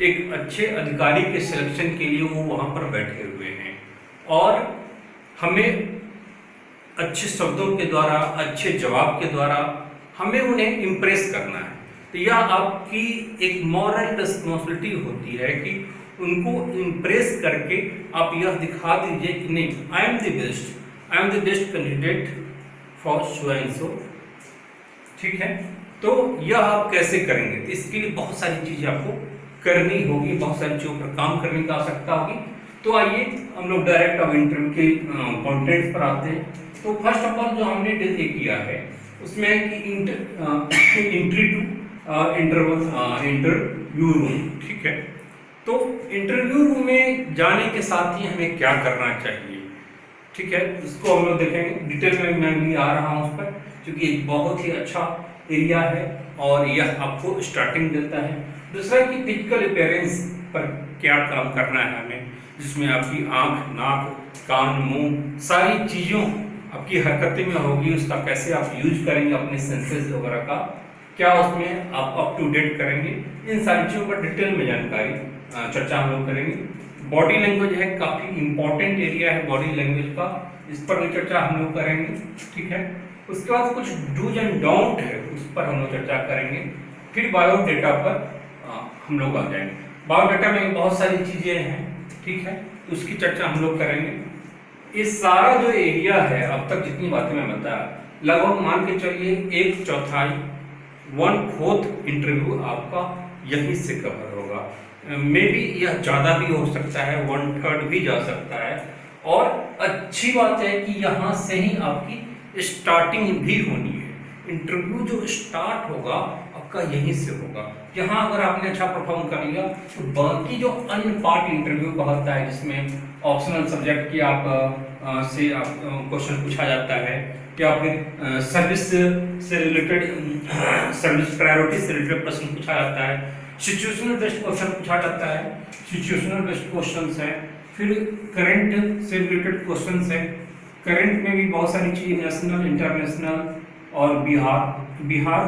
एक अच्छे अधिकारी के सिलेक्शन के लिए वो वहाँ पर बैठे हुए हैं और हमें अच्छे शब्दों के द्वारा, अच्छे जवाब के द्वारा हमें उन्हें इम्प्रेस करना है। तो यह आपकी एक मॉरल रिस्पॉन्सिबिलिटी होती है कि उनको इम्प्रेस करके आप यह दिखा दीजिए कि नहीं, I am the best candidate for so and so. ठीक है, तो यह आप कैसे करेंगे? तो इसके लिए बहुत सारी चीजें आपको करनी होगी, बहुत सारी चीजों पर काम करने की आवश्यकता होगी। तो आइए हम लोग डायरेक्ट अब इंटरव्यू के कंटेंट पर आते हैं। तो फर्स्ट ऑफ ऑल जो हमने ये किया है उसमें है कि एंट्री टू इंटरव्यू रूम। ठीक है, तो इंटरव्यू रूम में जाने के साथ ही हमें क्या करना चाहिए, ठीक है, इसको हम लोग देखेंगे डिटेल में। मैं भी आ रहा हूँ उस पर, क्योंकि एक बहुत ही अच्छा एरिया है और यह आपको स्टार्टिंग देता है। दूसरा कि फिजिकल अपीयरेंस पर क्या काम करना है हमें, जिसमें आपकी आंख, नाक, कान, मुंह, सारी चीज़ों आपकी हरकतें में होगी, उसका कैसे आप यूज करेंगे, अपने सेंसेस वगैरह का क्या उसमें आप अप टू डेट करेंगे, इन सारी चीज़ों पर डिटेल में जानकारी चर्चा हम लोग करेंगे। बॉडी लैंग्वेज है, काफ़ी इंपॉर्टेंट एरिया है बॉडी लैंग्वेज का, इस पर भी चर्चा हम लोग करेंगे। ठीक है, उसके बाद कुछ डूज एंड डोंट है, उस पर हम लोग चर्चा करेंगे। फिर बायोडेटा पर हम लोग आ जाएंगे। बायोडेटा में बहुत सारी चीज़ें हैं, ठीक है, तो उसकी चर्चा हम लोग करेंगे। ये सारा जो एरिया है, अब तक जितनी बातें मैं बताया, लगभग मान के चलिए 1/4 1/4 इंटरव्यू आपका यहीं से कवर होगा। मे बी यह ज़्यादा भी हो सकता है, 1/3 भी जा सकता है। और अच्छी बात है कि यहाँ से ही आपकी स्टार्टिंग भी होनी है। इंटरव्यू जो स्टार्ट होगा आपका यहीं से होगा। यहाँ अगर आपने अच्छा परफॉर्म कर लिया तो बाकी जो अन्य पार्ट इंटरव्यू का होता है, जिसमें ऑप्शनल सब्जेक्ट की आप क्वेश्चन पूछा जाता है, या फिर सर्विस से रिलेटेड, सर्विस प्रायोरिटी से रिलेटेड प्रश्न पूछा जाता है, सिचुएशनल बेस्ड क्वेश्चन पूछा जाता है, सिचुएशनल बेस्ड क्वेश्चंस है, फिर करंट से रिलेटेड क्वेश्चंस है। करंट में भी बहुत सारी चीज़ें, नेशनल, इंटरनेशनल और बिहार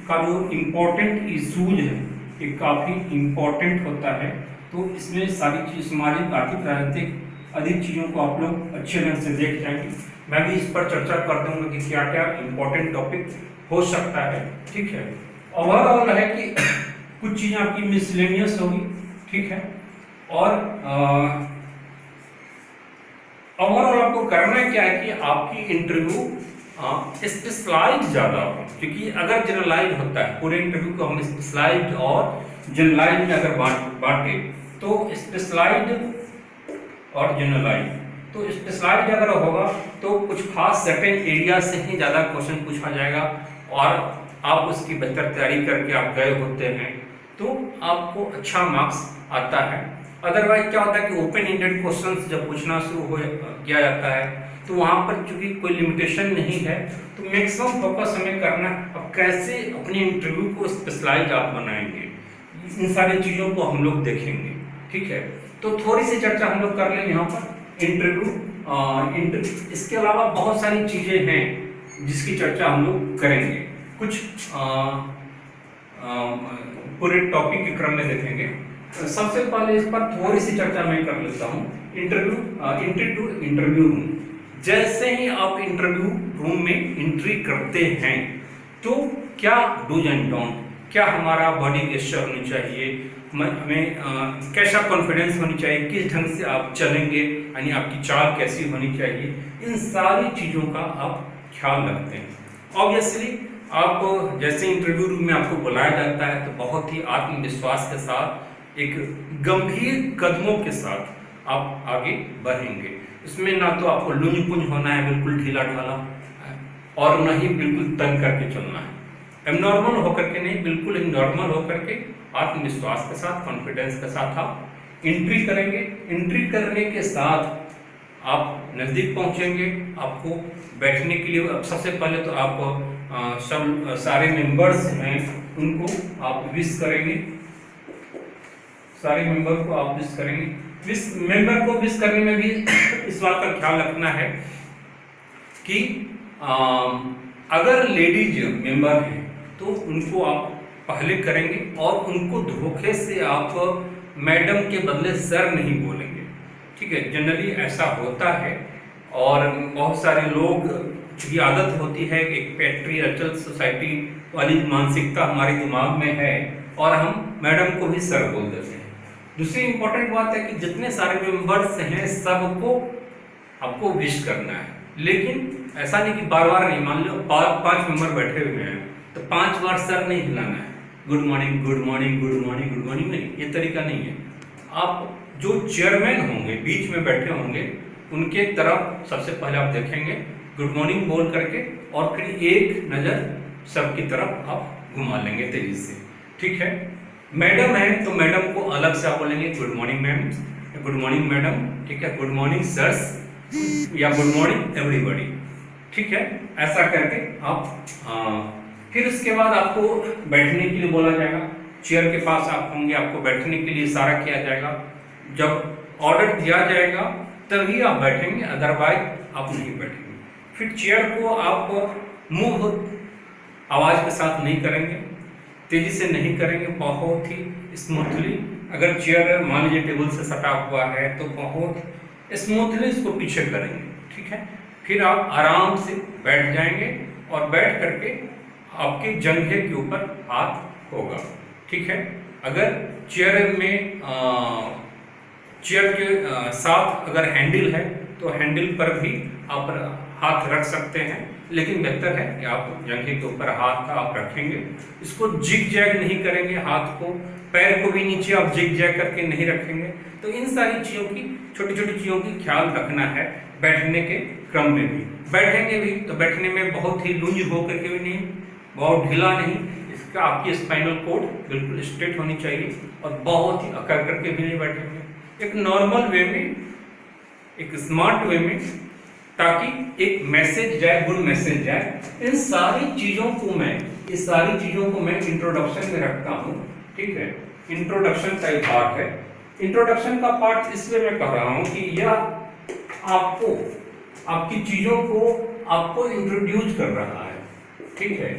का जो इम्पोर्टेंट इशूज है ये काफ़ी इम्पोर्टेंट होता है। तो इसमें सारी चीज़, सामाजिक, आर्थिक, राजनीतिक अधिक चीज़ों को आप लोग अच्छे ढंग से देख जाएंगे। मैं भी इस पर चर्चा कर दूंगा कि क्या क्या इम्पोर्टेंट टॉपिक हो सकता है। ठीक है, ओवरऑल है कि कुछ चीज़ें आपकी मिसलेनियस होगी। ठीक है, और ओवरऑल आपको करना क्या है कि आपकी इंटरव्यू स्पेशलाइज ज़्यादा हो, क्योंकि अगर जनरलाइज होता है, पूरे इंटरव्यू को हम स्पेशलाइज और जनरलाइज में अगर बांटे तो स्पेशलाइज और जनरलाइज, तो स्पेशलाइज अगर होगा तो कुछ खास सर्टेन एरिया से ही ज़्यादा क्वेश्चन पूछा जाएगा और आप उसकी बेहतर तैयारी करके आप गए होते हैं तो आपको अच्छा मार्क्स आता है। अदरवाइज क्या होता है कि ओपन एंडेड क्वेश्चंस जब पूछना शुरू किया जाता है तो वहाँ पर चूंकि कोई लिमिटेशन नहीं है, तो मैक्सिमम फोकस हमें करना अब कैसे अपने इंटरव्यू को स्पेशलाइज आप बनाएंगे, इन सारी चीज़ों को हम लोग देखेंगे। ठीक है, तो थोड़ी सी चर्चा हम लोग कर लेंगे यहाँ पर इंटरव्यू। इसके अलावा बहुत सारी चीज़ें हैं जिसकी चर्चा हम लोग करेंगे, कुछ पूरे टॉपिक के क्रम में देखेंगे। सबसे पहले इस पर थोड़ी सी चर्चा मैं कर लेता हूँ। Entry to interview room. जैसे ही आप इंटरव्यू रूम में एंट्री करते हैं तो क्या डूज एंड डोंट, क्या हमारा बॉडी गेस्चर होनी चाहिए, हमें कैसा कॉन्फिडेंस होनी चाहिए, किस ढंग से आप चलेंगे, यानी आपकी चाल कैसी होनी चाहिए, इन सारी चीज़ों का आप ख्याल रखते हैं। ऑब्वियसली आप जैसे इंटरव्यू रूम में आपको बुलाया जाता है तो बहुत ही आत्मविश्वास के साथ, एक गंभीर कदमों के साथ आप आगे बढ़ेंगे। इसमें ना तो आपको लुंज पुंज होना है, बिल्कुल ढीला ढाला, और न ही बिल्कुल तंग करके चलना है। एबनॉर्मल होकर के नहीं, बिल्कुल नॉर्मल होकर के आत्मविश्वास के साथ, कॉन्फिडेंस के साथ आप एंट्री करेंगे। एंट्री करने के साथ आप नज़दीक पहुंचेंगे। आपको बैठने के लिए सबसे पहले तो आप सब सारे मेंबर्स हैं उनको आप विश करेंगे, सारे मेंबर को आप विश करेंगे। मेंबर को विश करने में भी इस बात का ख्याल रखना है कि अगर लेडीज मेंबर हैं तो उनको आप पहले करेंगे और उनको धोखे से आप मैडम के बदले सर नहीं बोलेंगे, ठीक है। जनरली ऐसा होता है और बहुत सारे लोग की आदत होती है, एक पैट्रियार्चल सोसाइटी वाली मानसिकता हमारे दिमाग में है और हम मैडम को भी सर बोल देते हैं। दूसरी इंपॉर्टेंट बात है कि जितने सारे मेंबर्स हैं सबको आपको विश करना है, लेकिन ऐसा नहीं कि बार बार नहीं। मान लो 5 मेंबर बैठे हुए हैं तो 5 बार सर नहीं हिलाना है, good morning good morning good morning good morning नहीं, ये तरीका नहीं है। आप जो चेयरमैन होंगे बीच में बैठे होंगे उनके तरफ सबसे पहले आप देखेंगे, गुड मॉर्निंग बोल करके, और फिर एक नज़र सबकी तरफ आप घुमा लेंगे तेजी से, ठीक है। मैडम है तो मैडम को अलग से आप बोलेंगे good morning ma'am, good morning madam, ठीक है, गुड मॉर्निंग सर्स या गुड मॉर्निंग एवरीबॉडी, ठीक है। ऐसा करके आप फिर उसके बाद आपको बैठने के लिए बोला जाएगा, चेयर के पास आप होंगे, आपको बैठने के लिए इशारा किया जाएगा। जब ऑर्डर दिया जाएगा तभी आप बैठेंगे, अदरवाइज आप नहीं बैठेंगे। फिर चेयर को आप मूव आवाज़ के साथ नहीं करेंगे, तेजी से नहीं करेंगे, बहुत ही स्मूथली। अगर चेयर मान लीजिए टेबल से सटा हुआ है तो बहुत स्मूथली इसको पीछे करेंगे, ठीक है। फिर आप आराम से बैठ जाएंगे और बैठ करके आपके जंघे के ऊपर हाथ होगा, ठीक है। अगर चेयर में चेयर के साथ अगर हैंडल है तो हैंडल पर भी आप हाथ रख सकते हैं, लेकिन बेहतर है कि आप जंघे के ऊपर हाथ आप रखेंगे। इसको जिग जैग नहीं करेंगे, हाथ को पैर को भी नीचे आप जिग जैग करके नहीं रखेंगे। तो इन सारी चीज़ों की छोटी छोटी चीज़ों की ख्याल रखना है बैठने के क्रम में भी। बैठेंगे भी तो बैठने में बहुत ही लूंज होकर के भी नहीं, बहुत ढीला नहीं, इसका आपकी स्पाइनल कोड बिल्कुल स्ट्रेट होनी चाहिए और बहुत ही अकड़ करके भी नहीं बैठेंगे, एक नॉर्मल वे में, एक स्मार्ट वे में, ताकि एक मैसेज जाए, गुड मैसेज जाए। इन सारी चीज़ों को मैं इंट्रोडक्शन में रखता हूँ, ठीक है। इंट्रोडक्शन का एक पार्ट है। इंट्रोडक्शन का पार्ट इसलिए मैं कह रहा हूँ कि यह आपको आपकी चीज़ों को आपको इंट्रोड्यूस कर रहा है, ठीक है,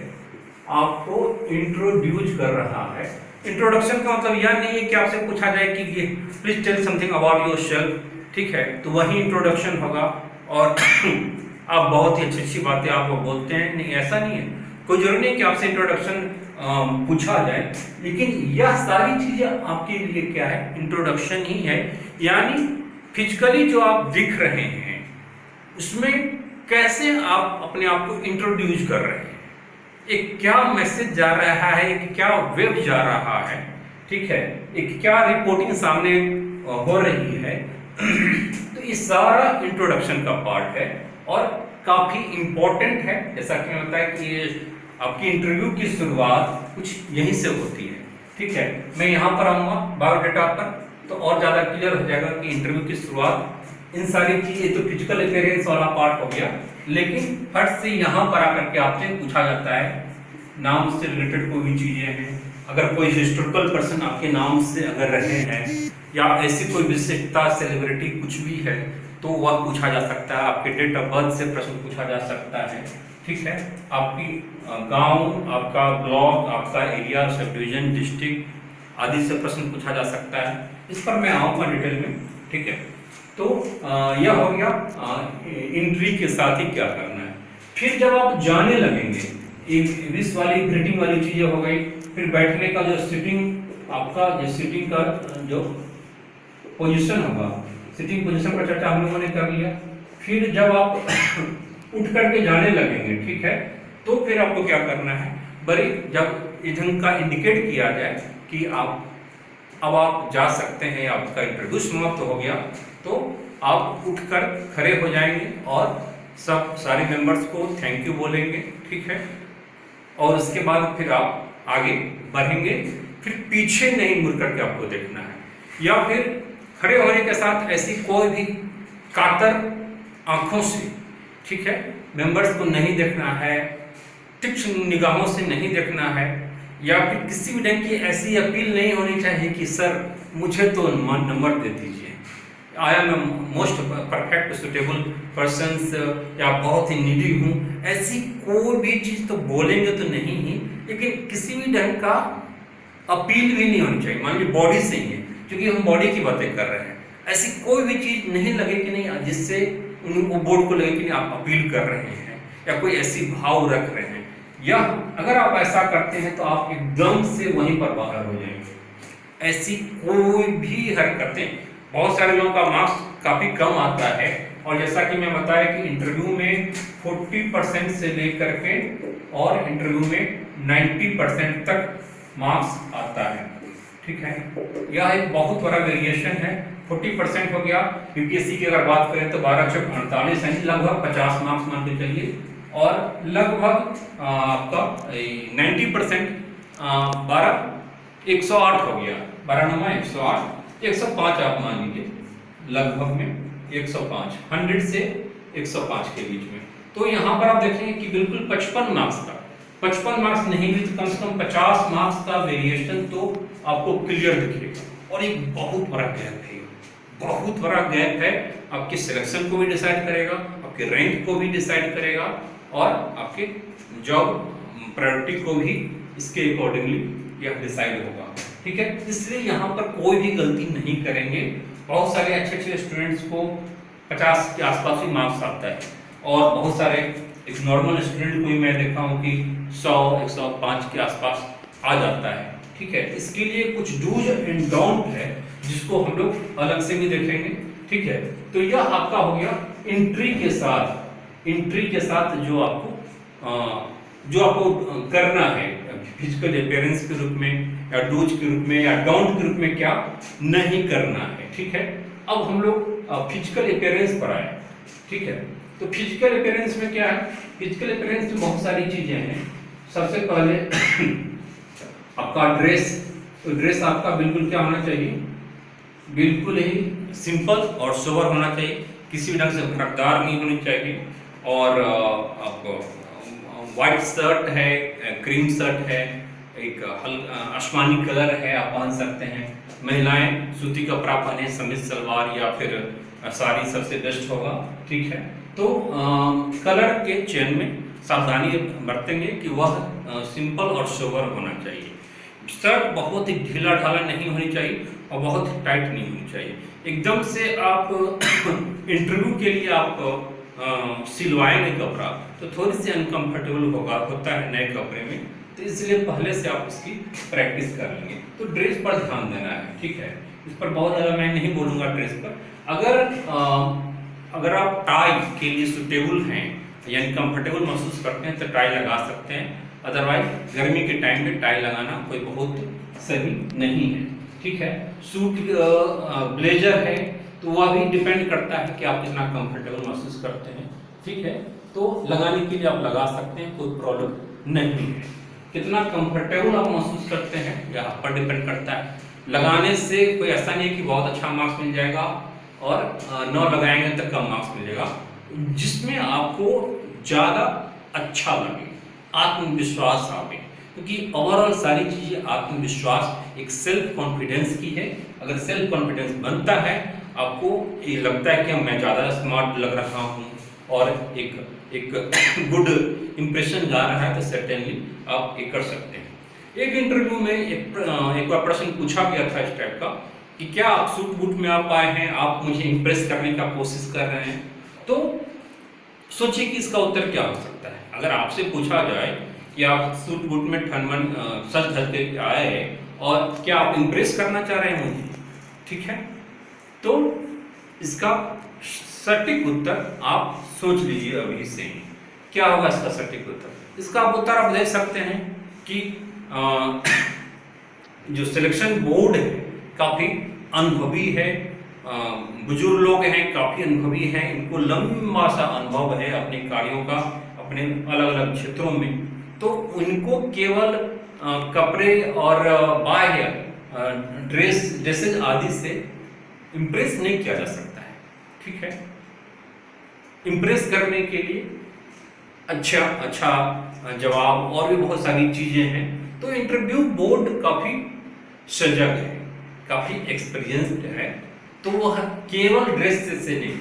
आपको इंट्रोड्यूस कर रहा है। इंट्रोडक्शन का मतलब यह नहीं है कि आपसे पूछा जाए कि please tell something about yourself, ठीक है, तो वही इंट्रोडक्शन होगा और आप बहुत ही अच्छी अच्छी बातें आप बोलते हैं, नहीं ऐसा नहीं है। कोई जरूरी नहीं कि आपसे इंट्रोडक्शन पूछा जाए, लेकिन यह सारी चीजें आपके लिए क्या है, इंट्रोडक्शन ही है। यानी फिजिकली जो आप दिख रहे हैं उसमें कैसे आप अपने आप को इंट्रोड्यूस कर रहे हैं, एक क्या मैसेज जा रहा है, एक क्या वेब जा रहा है, ठीक है, एक क्या रिपोर्टिंग सामने हो रही है। तो ये सारा इंट्रोडक्शन का पार्ट है और काफी इंपॉर्टेंट है। जैसा कि होता है कि आपकी इंटरव्यू की शुरुआत कुछ यहीं से होती है, ठीक है। मैं यहाँ पर आऊँगा बायोडाटा पर तो और ज़्यादा क्लियर हो जाएगा कि इंटरव्यू की शुरुआत इन सारी चीज़ें, तो फिजिकल अपीयरेंस वाला पार्ट हो गया, लेकिन फट से यहाँ पर आकर के आपसे पूछा जाता है नाम से रिलेटेड कोई भी चीज़ें हैं, अगर कोई हिस्टोरिकल पर्सन आपके नाम से अगर रहे हैं या ऐसी कोई विशेषता सेलिब्रिटी कुछ भी है तो वह पूछा जा सकता है। आपके डेट ऑफ बर्थ से प्रश्न पूछा जा सकता है, ठीक है। आपकी गांव, आपका ब्लॉक, आपका एरिया, सब डिवीजन, डिस्ट्रिक्ट आदि से प्रश्न पूछा जा सकता है। इस पर मैं आऊँगा डिटेल में, ठीक है। तो यह हो गया एंट्री के साथ ही क्या करना है। फिर जब आप जाने लगेंगे, एक विश वाली ग्रीटिंग वाली चीज़ें हो गई, फिर बैठने का जो सिटिंग, आपका जो सिटिंग का जो पोजीशन होगा, सिटिंग पोजीशन पर चर्चा हम लोगों ने कर लिया। फिर जब आप उठ करके जाने लगेंगे, ठीक है, तो फिर आपको क्या करना है, बड़ी जब इधर का इंडिकेट किया जाए कि अब आप जा सकते हैं, आपका इंटरव्यू समाप्त हो गया, तो आप उठकर खड़े हो जाएंगे और सब सारे मेंबर्स को थैंक यू बोलेंगे, ठीक है। और उसके बाद फिर आप आगे बढ़ेंगे, फिर पीछे नहीं मुड़ करके आपको देखना है, या फिर खड़े होने के साथ ऐसी कोई भी कातर आंखों से, ठीक है, मेंबर्स को नहीं देखना है, तीक्ष्ण निगाहों से नहीं देखना है, या फिर किसी भी ढंग की ऐसी अपील नहीं होनी चाहिए कि सर मुझे तो नंबर दे दीजिए, I am most perfect suitable persons, या बहुत ही नीडी हूँ, ऐसी कोई भी चीज़ तो बोलेंगे तो नहीं ही, लेकिन किसी भी ढंग का अपील भी नहीं होनी चाहिए। मान लीजिए बॉडी से ही है, क्योंकि हम बॉडी की बातें कर रहे हैं, ऐसी कोई भी चीज़ नहीं लगे कि नहीं जिससे उनको बोर्ड को लगे कि नहीं आप अपील कर रहे हैं या कोई ऐसी भाव रख रहे हैं, या अगर आप ऐसा करते हैं तो आप एकदम से वहीं पर बाहर हो जाएंगे। ऐसी कोई भी हरकतें, बहुत सारे लोगों का मार्क्स काफ़ी कम आता है, और जैसा कि मैं बताया कि इंटरव्यू में 40% से लेकर के और इंटरव्यू में 90% तक मार्क्स आता है, ठीक है। यह एक बहुत बड़ा वेरिएशन है। 40% हो गया, यूपीएससी की अगर बात करें तो 12 चौक 48 है, लगभग 50 मार्क्स मान के चलिए, और लगभग आपका 90% 12 108 हो गया, 12 नमा 108, 105 आप मान लीजिए, लगभग में 105, 100 से 105 के बीच में। तो यहाँ पर आप देखेंगे कि बिल्कुल 55 मार्क्स का, 55 मार्क्स नहीं भी तो कम से कम 50 मार्क्स का वेरिएशन तो आपको क्लियर दिखेगा, और एक बहुत बड़ा गैप है, बहुत बड़ा गैप है। आपके सिलेक्शन को भी डिसाइड करेगा, आपके रैंक को भी डिसाइड करेगा, और आपके जॉब प्रायोरिटी को भी इसके अकॉर्डिंगली यह डिसाइड होगा, ठीक है। इसलिए यहाँ पर कोई भी गलती नहीं करेंगे। बहुत सारे अच्छे अच्छे स्टूडेंट्स को 50 के आसपास ही मार्क्स आता है, और बहुत सारे एक नॉर्मल स्टूडेंट को भी मैं देखा हूँ कि 100-105 के आसपास आ जाता है, ठीक है। इसके लिए कुछ डूज एंड डोंट है, जिसको हम लोग अलग से भी देखेंगे, ठीक है। तो यह आपका हो गया एंट्री के साथ जो आपको करना है फिजिकल अपीयरेंस के रूप में, या डूज के रूप में, या डोंट के रूप में क्या नहीं करना है, ठीक है। अब हम लोग फिजिकल अपीयरेंस पर आए, ठीक है। तो फिजिकल अपीयरेंस में क्या है, फिजिकल अपीयरेंस में बहुत सारी चीजें हैं। सबसे पहले आपका ड्रेस, तो ड्रेस आपका बिल्कुल क्या होना चाहिए, बिल्कुल ही सिंपल और सोबर होना चाहिए, किसी भी ढंग से भड़कदार नहीं होनी चाहिए। और आप व्हाइट शर्ट है, क्रीम शर्ट है, एक आसमानी कलर है आप पहन सकते हैं। महिलाएं सूती कपड़ा पहने, समीज सलवार या फिर साड़ी सबसे बेस्ट होगा, ठीक है। तो कलर के चयन में सावधानी बरतेंगे कि वह सिंपल और सोबर होना चाहिए। शर्ट बहुत ही ढीला ढाला नहीं होनी चाहिए और बहुत ही टाइट नहीं होनी चाहिए। एकदम से आप इंटरव्यू के लिए आप सिलवाएंगे कपड़ा तो थोड़ी सी अनकंफर्टेबल होता है नए कपड़े में, तो इसलिए पहले से आप उसकी प्रैक्टिस कर लेंगे। तो ड्रेस पर ध्यान देना है, ठीक है। इस पर बहुत ज़्यादा मैं नहीं बोलूँगा ड्रेस पर। अगर आप टाई के लिए सुटेबल हैं यानी कंफर्टेबल महसूस करते हैं तो टाई लगा सकते हैं, अदरवाइज गर्मी के टाइम में टाई लगाना कोई बहुत सही नहीं है, ठीक है। सूट ब्लेजर है तो वह भी डिपेंड करता है कि आप कितना कंफर्टेबल महसूस करते हैं, ठीक है। तो लगाने के लिए आप लगा सकते हैं, कोई प्रॉब्लम नहीं है। कितना कंफर्टेबल आप महसूस करते हैं यह आप पर डिपेंड करता है। लगाने से कोई ऐसा नहीं है कि बहुत अच्छा मार्क्स मिल जाएगा और न लगाएंगे तो कम मार्क्स मिलेगा। जिसमें आपको ज़्यादा अच्छा लगे, आत्मविश्वास आवे, क्योंकि ओवरऑल सारी चीज़ें आत्मविश्वास एक सेल्फ कॉन्फिडेंस की है। अगर सेल्फ कॉन्फिडेंस बनता है, आपको ये लगता है कि मैं ज़्यादा स्मार्ट लग रहा हूँ और एक गुड इंप्रेशन जा रहा है, तो सर्टेनली आप ये कर सकते हैं। एक इंटरव्यू में एक बार प्रश्न पूछा गया था इस टाइप का कि क्या आप सूट बूट में आप आए हैं, आप मुझे इंप्रेस करने का कोशिश कर रहे हैं। तो सोचिए कि इसका उत्तर क्या हो सकता है। अगर आपसे पूछा जाए कि आप सूट बूट में ठनमन सज धज के आए हैं और क्या आप इंप्रेस करना चाह रहे हैं मुझे, ठीक है, तो इसका सटीक उत्तर आप सोच लीजिए अभी से ही क्या होगा इसका सटीक उत्तर। इसका आप उत्तर आप दे सकते हैं कि जो सिलेक्शन बोर्ड है काफ़ी अनुभवी है, बुजुर्ग लोग हैं, काफ़ी अनुभवी हैं, इनको लंबा सा अनुभव है अपने कार्यों का, अपने अलग अलग क्षेत्रों में। तो उनको केवल कपड़े और बाह्य ड्रेसेज आदि से इम्प्रेस नहीं किया जा सकता है, ठीक है। इम्प्रेस करने के लिए अच्छा जवाब और भी बहुत सारी चीज़ें हैं। तो इंटरव्यू बोर्ड काफ़ी सजग है, काफ़ी एक्सपीरियंस्ड है, तो वह केवल ड्रेस से नहीं,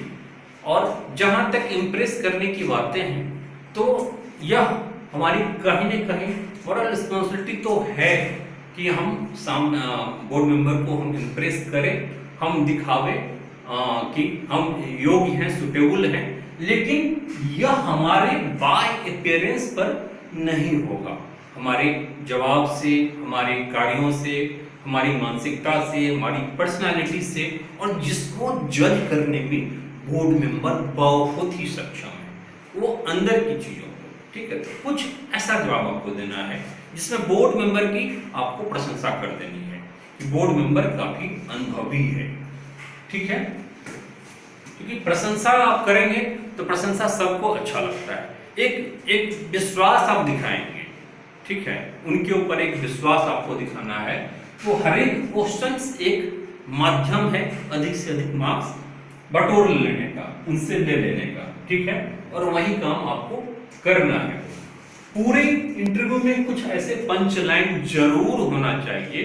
और जहां तक इम्प्रेस करने की बातें हैं तो यह हमारी कहीं न कहीं मोरल रिस्पॉन्सिबिलिटी तो है कि हम सामने बोर्ड मेंबर को हम इम्प्रेस करें, हम दिखावे कि हम योग्य हैं, सुटेबल हैं, लेकिन यह हमारे बाय अपीयरेंस पर नहीं होगा। हमारे जवाब से, हमारे कार्यों से, हमारी मानसिकता से, हमारी पर्सनालिटी से, और जिसको जज करने में बोर्ड मेंबर बहुत ही सक्षम है, वो अंदर की चीजों को, ठीक है। तो कुछ ऐसा जवाब आपको देना है जिसमें बोर्ड मेंबर की आपको प्रशंसा कर देनी है कि बोर्ड मेंबर काफी अनुभवी है, ठीक है। क्योंकि प्रशंसा आप करेंगे तो प्रशंसा सबको अच्छा लगता है। एक विश्वास आप दिखाएंगे, ठीक है, उनके ऊपर एक विश्वास आपको दिखाना है। वो हर एक क्वेश्चन एक माध्यम है अधिक से अधिक मार्क्स बटोर लेने का, उनसे ले लेने का, ठीक है। और वही काम आपको करना है। पूरे इंटरव्यू में कुछ ऐसे पंच लाइन जरूर होना चाहिए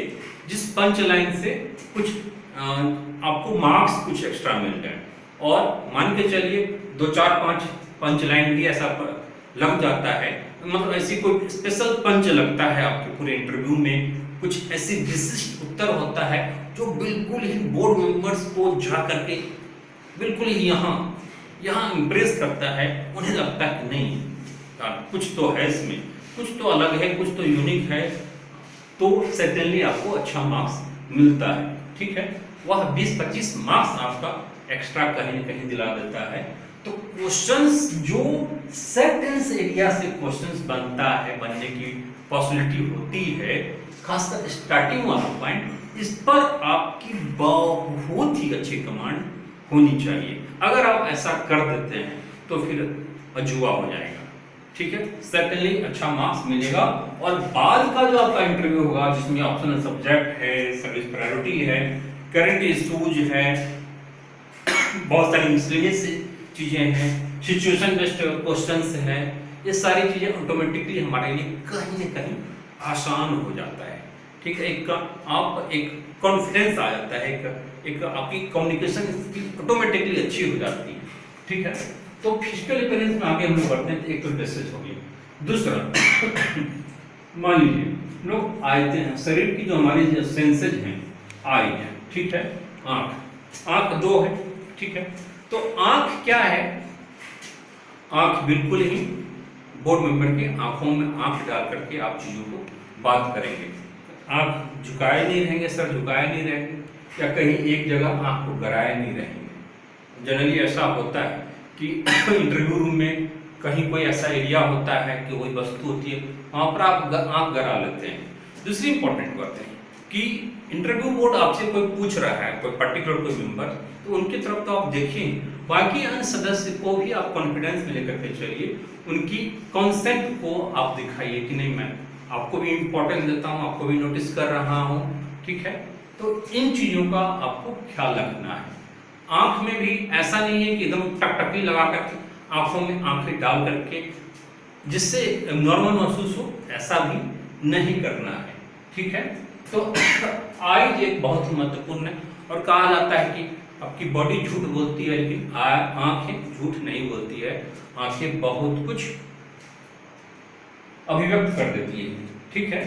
जिस पंच लाइन से कुछ आपको मार्क्स कुछ एक्स्ट्रा मिल जाए। और मान के चलिए 2 4 5 पंच लाइन भी ऐसा लग जाता है, मतलब ऐसी कोई स्पेशल पंच लगता है आपके पूरे इंटरव्यू में, कुछ ऐसी विशिष्ट उत्तर होता है जो बिल्कुल ही बोर्ड मेंबर्स को जा करके बिल्कुल ही यहाँ इम्प्रेस करता है। उन्हें लगता है कि नहीं यार कुछ तो है इसमें, कुछ तो अलग है, कुछ तो यूनिक है, तो सर्टेनली आपको अच्छा मार्क्स मिलता है, ठीक है। वह 20-25 मार्क्स आपका एक्स्ट्रा कहीं न कहीं दिला देता है। तो क्वेश्चंस जो सेंटेंस एरिया से क्वेश्चंस बनने की पॉसिबिलिटी होती है, खासकर स्टार्टिंग वाला पॉइंट, इस पर आपकी बहुत ही अच्छी कमांड होनी चाहिए। अगर आप ऐसा कर देते हैं तो फिर अजूबा हो जाएगा, ठीक है। सर्टेनली अच्छा मार्क्स मिलेगा। और बाद का जो आपका इंटरव्यू होगा जिसमें ऑप्शनल सब्जेक्ट है, सर्विस प्रायोरिटी है, करंट इश्यूज है, बहुत सारी मिसलेनियस चीजें हैं, सिचुएशन बेस्ड क्वेश्चंस हैं, ये सारी चीजें ऑटोमेटिकली हमारे लिए कहीं न कहीं आसान हो जाता है, ठीक है। एक कॉन्फिडेंस आ जाता है, एक आपकी कम्युनिकेशन स्किल ऑटोमेटिकली अच्छी हो जाती है, ठीक है। तो फिजिकल अपीयरेंस में आगे हम लोग बढ़ते हैं। तो एक तो ड्रेसेस हो गई। दूसरा मान लीजिए लोग आते हैं, शरीर की जो हमारी जो सेंसेज हैं, आई है, ठीक है, आंख 2 है, ठीक है। तो आंख क्या है, आंख बिल्कुल ही बोर्ड मेंबर के आंखों में आंख डाल करके आप चीजों को बात करेंगे। आंख झुकाए नहीं रहेंगे, सर झुकाए नहीं रहेंगे, या कहीं एक जगह आंख को गराए नहीं रहेंगे। जनरली ऐसा होता है कि इंटरव्यू रूम में कहीं कोई ऐसा एरिया होता है कि कोई वस्तु होती है, वहां पर आप आंख गरा लेते हैं। दूसरी इंपॉर्टेंट बात है कि इंटरव्यू बोर्ड आपसे कोई पूछ रहा है, कोई पर्टिकुलर कोई मेंबर, तो उनकी तरफ तो आप देखिए, बाकी अन्य सदस्य को भी आप कॉन्फिडेंस में लेकर के चलिए, उनकी कॉन्सेप्ट को आप दिखाइए कि नहीं मैं आपको भी इंपॉर्टेंस देता हूँ, आपको भी नोटिस कर रहा हूँ, ठीक है। तो इन चीजों का आपको ख्याल रखना है। आंख में भी ऐसा नहीं है कि एकदम टकटकी लगा करके आंखों में आंखें डाल करके जिससे नॉर्मल महसूस हो, ऐसा भी नहीं करना है, ठीक है। तो आईज एक बहुत ही महत्वपूर्ण है, और कहा जाता है कि आपकी बॉडी झूठ बोलती है लेकिन आंखें झूठ नहीं बोलती है, आंखें बहुत कुछ अभिव्यक्त कर देती है, ठीक है।